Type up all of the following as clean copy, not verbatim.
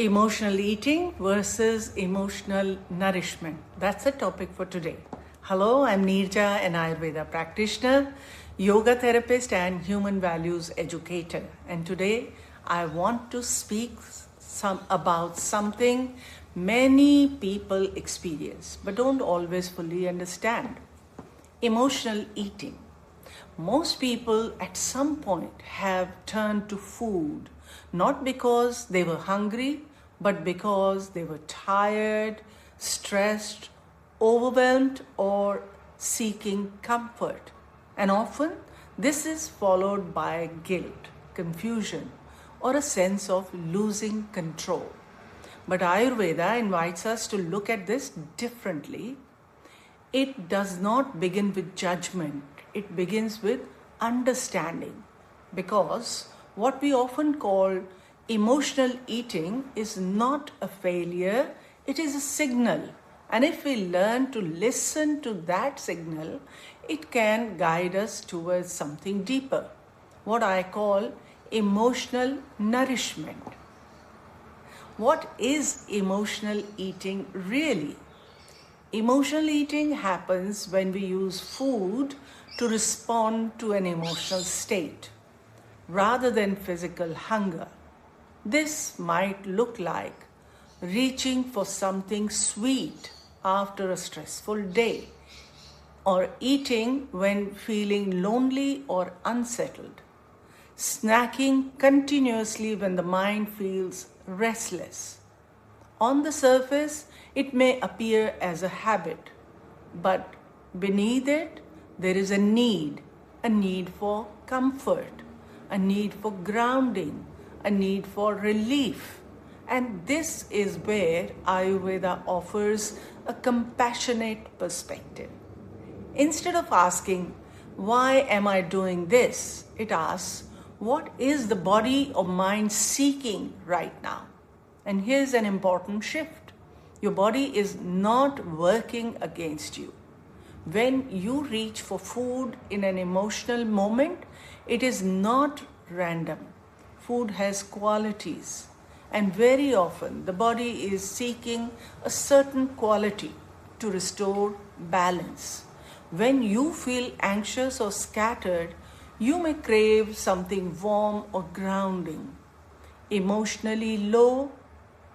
Emotional eating versus emotional nourishment. That's the topic for today. Hello, I'm Neerja, an Ayurveda practitioner, yoga therapist, and human values educator. And today I want to speak about something many people experience but don't always fully understand. Emotional eating. Most people at some point have turned to food, not because they were hungry, but because they were tired, stressed, overwhelmed, or seeking comfort. And often this is followed by guilt, confusion, or a sense of losing control. But Ayurveda invites us to look at this differently. It does not begin with judgment, it begins with understanding. Because what we often call emotional eating is not a failure, it is a signal. And if we learn to listen to that signal, it can guide us towards something deeper, what I call emotional nourishment. What is emotional eating really? Emotional eating happens when we use food to respond to an emotional state rather than physical hunger. This might look like reaching for something sweet after a stressful day, or eating when feeling lonely or unsettled, snacking continuously when the mind feels restless. On the surface, it may appear as a habit, but beneath it, there is a need for comfort, a need for grounding, a need for relief. And this is where Ayurveda offers a compassionate perspective. Instead of asking, why am I doing this? It asks, what is the body or mind seeking right now? And here's an important shift. Your body is not working against you. When you reach for food in an emotional moment, it is not random. Food has qualities, and very often the body is seeking a certain quality to restore balance. When you feel anxious or scattered, you may crave something warm or grounding. Emotionally low,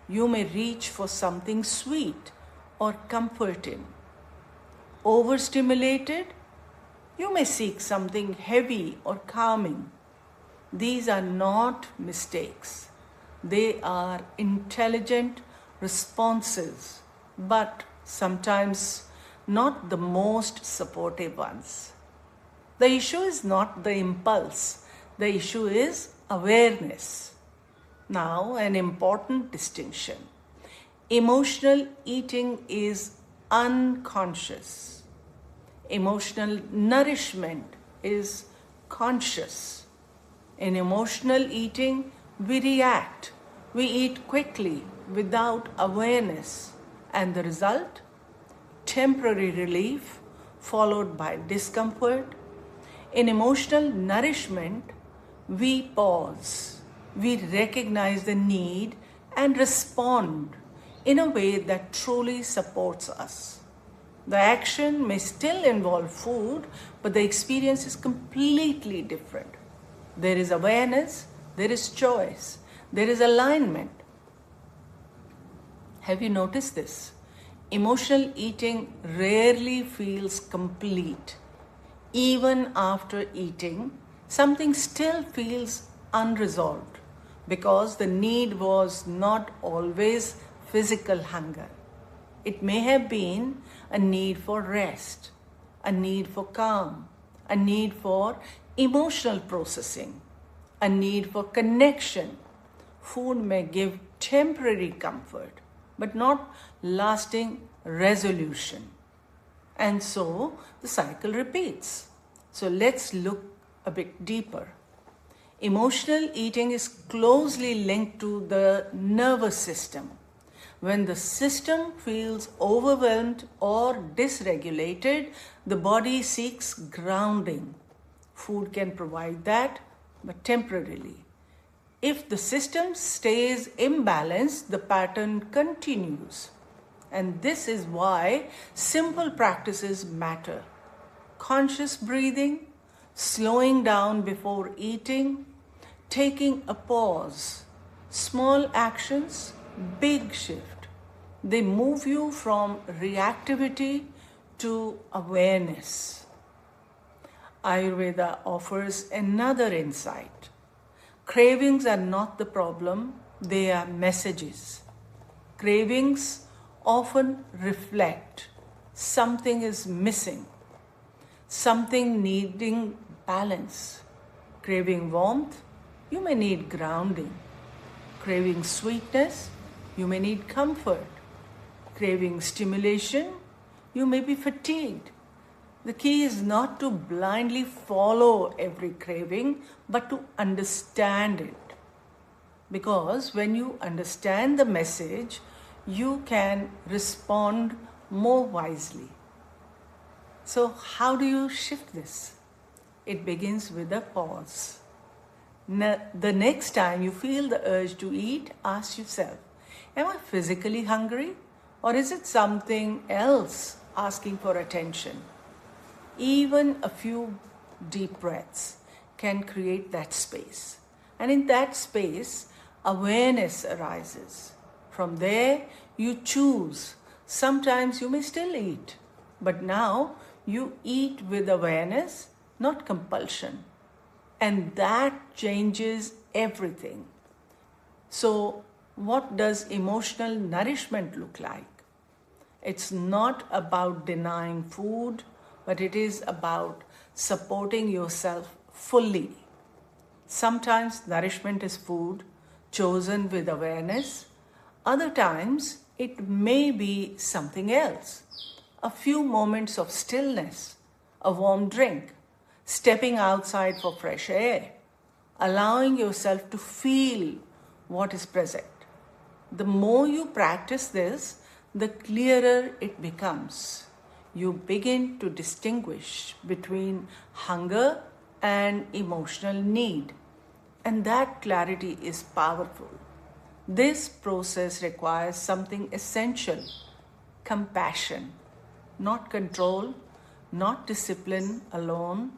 you may reach for something sweet or comforting. Overstimulated, you may seek something heavy or calming. These are not mistakes. They are intelligent responses, but sometimes not the most supportive ones. The issue is not the impulse. The issue is awareness. Now, an important distinction. Emotional eating is unconscious. Emotional nourishment is conscious. In emotional eating, we react. We eat quickly without awareness. And the result? Temporary relief followed by discomfort. In emotional nourishment, we pause. We recognize the need and respond in a way that truly supports us. The action may still involve food, but the experience is completely different. There is awareness, there is choice, there is alignment. Have you noticed this? Emotional eating rarely feels complete. Even after eating, something still feels unresolved because the need was not always physical hunger. It may have been a need for rest, a need for calm, a need for emotional processing, a need for connection. Food may give temporary comfort, but not lasting resolution. And so the cycle repeats. So let's look a bit deeper. Emotional eating is closely linked to the nervous system. When the system feels overwhelmed or dysregulated, the body seeks grounding. Food can provide that, but temporarily. If the system stays imbalanced, the pattern continues. And this is why simple practices matter. Conscious breathing, slowing down before eating, taking a pause, small actions, big shift. They move you from reactivity to awareness. Ayurveda offers another insight. Cravings are not the problem, they are messages. Cravings often reflect something is missing, something needing balance. Craving warmth, you may need grounding. Craving sweetness, you may need comfort. Craving stimulation, you may be fatigued. The key is not to blindly follow every craving, but to understand it. Because when you understand the message, you can respond more wisely. So, how do you shift this? It begins with a pause. The next time you feel the urge to eat, ask yourself, am I physically hungry? Or is it something else asking for attention? Even a few deep breaths can create that space. And in that space, awareness arises. From there, you choose. Sometimes you may still eat, but now you eat with awareness, not compulsion. And that changes everything. So, what does emotional nourishment look like? It's not about denying food, but it is about supporting yourself fully. Sometimes nourishment is food chosen with awareness. Other times it may be something else. A few moments of stillness, a warm drink, stepping outside for fresh air, allowing yourself to feel what is present. The more you practice this, the clearer it becomes. You begin to distinguish between hunger and emotional need. And that clarity is powerful. This process requires something essential: compassion, not control, not discipline alone,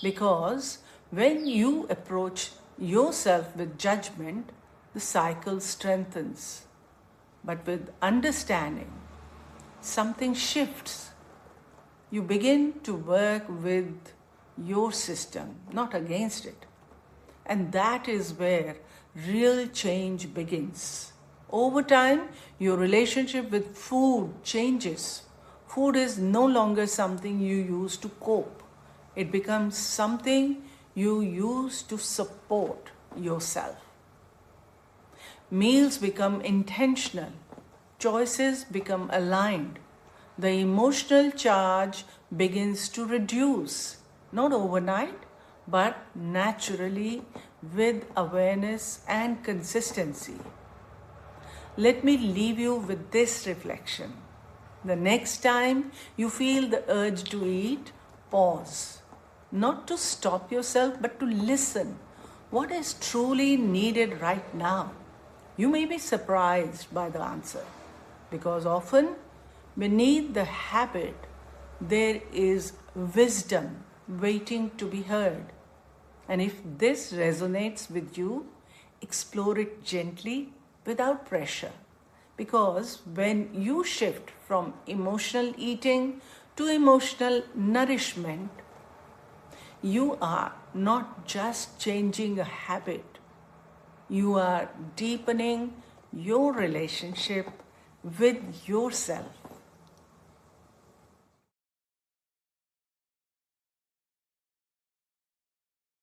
because when you approach yourself with judgment, the cycle strengthens. But with understanding, something shifts. You begin to work with your system, not against it. And that is where real change begins. Over time, your relationship with food changes. Food is no longer something you use to cope. It becomes something you use to support yourself. Meals become intentional. Choices become aligned. The emotional charge begins to reduce, not overnight, but naturally with awareness and consistency. Let me leave you with this reflection. The next time you feel the urge to eat, pause. Not to stop yourself, but to listen. What is truly needed right now? You may be surprised by the answer, because often beneath the habit, there is wisdom waiting to be heard. And if this resonates with you, explore it gently without pressure. Because when you shift from emotional eating to emotional nourishment, you are not just changing a habit, you are deepening your relationship with yourself.